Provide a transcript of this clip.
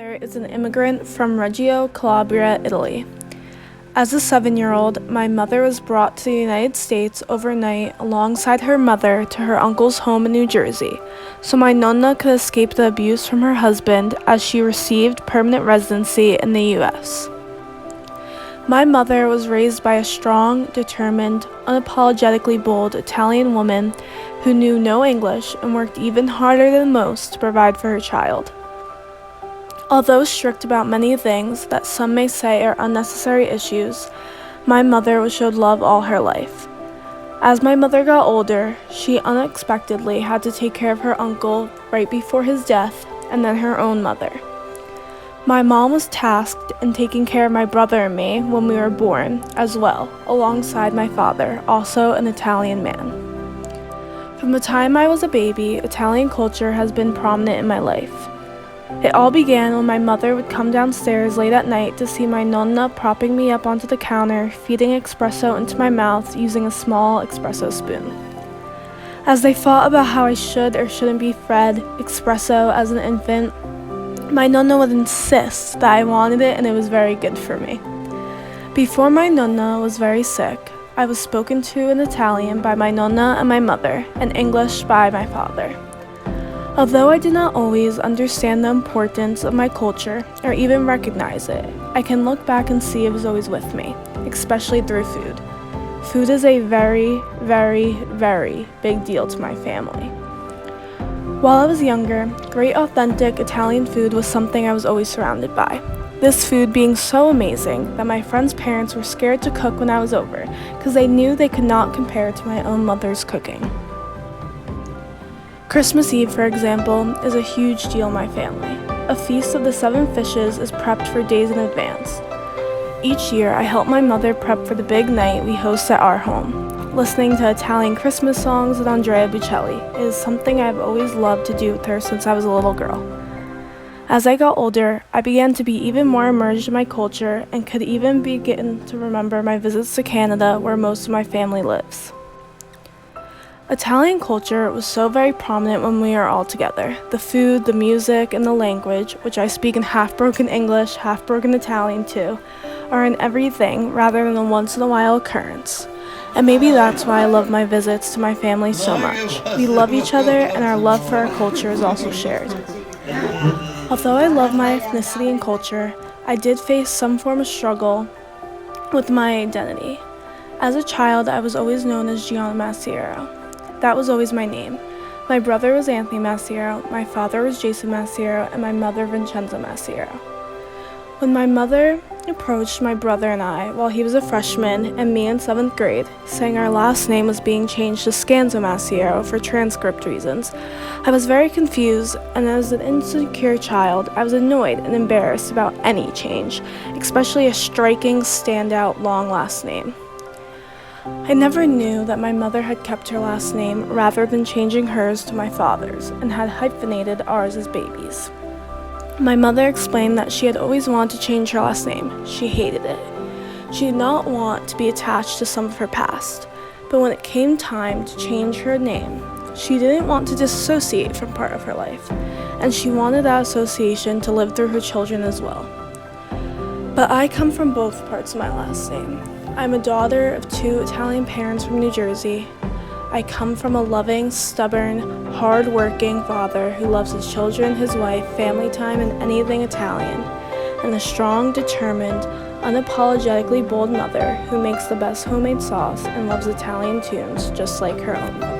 mother is an immigrant from Reggio Calabria, Italy. As a 7-year-old, my mother was brought to the United States overnight alongside her mother to her uncle's home in New Jersey, so my nonna could escape the abuse from her husband as she received permanent residency in the U.S. My mother was raised by a strong, determined, unapologetically bold Italian woman who knew no English and worked even harder than most to provide for her child. Although strict about many things that some may say are unnecessary issues, my mother was showed love all her life. As my mother got older, she unexpectedly had to take care of her uncle right before his death and then her own mother. My mom was tasked in taking care of my brother and me when we were born as well, alongside my father, also an Italian man. From the time I was a baby, Italian culture has been prominent in my life. It all began when my mother would come downstairs late at night to see my nonna propping me up onto the counter, feeding espresso into my mouth using a small espresso spoon. As they fought about how I should or shouldn't be fed espresso as an infant, my nonna would insist that I wanted it and it was very good for me. Before my nonna was very sick, I was spoken to in Italian by my nonna and my mother, and English by my father. Although I did not always understand the importance of my culture or even recognize it, I can look back and see it was always with me, especially through food. Food is a very, very, very big deal to my family. While I was younger, great authentic Italian food was something I was always surrounded by. This food being so amazing that my friends' parents were scared to cook when I was over because they knew they could not compare to my own mother's cooking. Christmas Eve, for example, is a huge deal in my family. A feast of the 7 fishes is prepped for days in advance. Each year, I help my mother prep for the big night we host at our home. Listening to Italian Christmas songs with Andrea Bocelli is something I've always loved to do with her since I was a little girl. As I got older, I began to be even more immersed in my culture and could even begin to remember my visits to Canada, where most of my family lives. Italian culture was so very prominent when we were all together. The food, the music, and the language, which I speak in half-broken English, half-broken Italian too, are in everything rather than a once-in-a-while occurrence. And maybe that's why I love my visits to my family so much. We love each other, and our love for our culture is also shared. Although I love my ethnicity and culture, I did face some form of struggle with my identity. As a child, I was always known as Gianna Masiero. That was always my name. My brother was Anthony Masiero, my father was Jason Masiero, and my mother Vincenza Masiero. When my mother approached my brother and I while he was a freshman and me in 7th grade, saying our last name was being changed to Scanzo Masiero for transcript reasons, I was very confused, and as an insecure child, I was annoyed and embarrassed about any change, especially a striking, standout, long last name. I never knew that my mother had kept her last name rather than changing hers to my father's and had hyphenated ours as babies. My mother explained that she had always wanted to change her last name. She hated it. She did not want to be attached to some of her past, but when it came time to change her name, she didn't want to disassociate from part of her life, and she wanted that association to live through her children as well. But I come from both parts of my last name. I'm a daughter of 2 Italian parents from New Jersey. I come from a loving, stubborn, hard-working father who loves his children, his wife, family time, and anything Italian, and a strong, determined, unapologetically bold mother who makes the best homemade sauce and loves Italian tunes just like her own mother.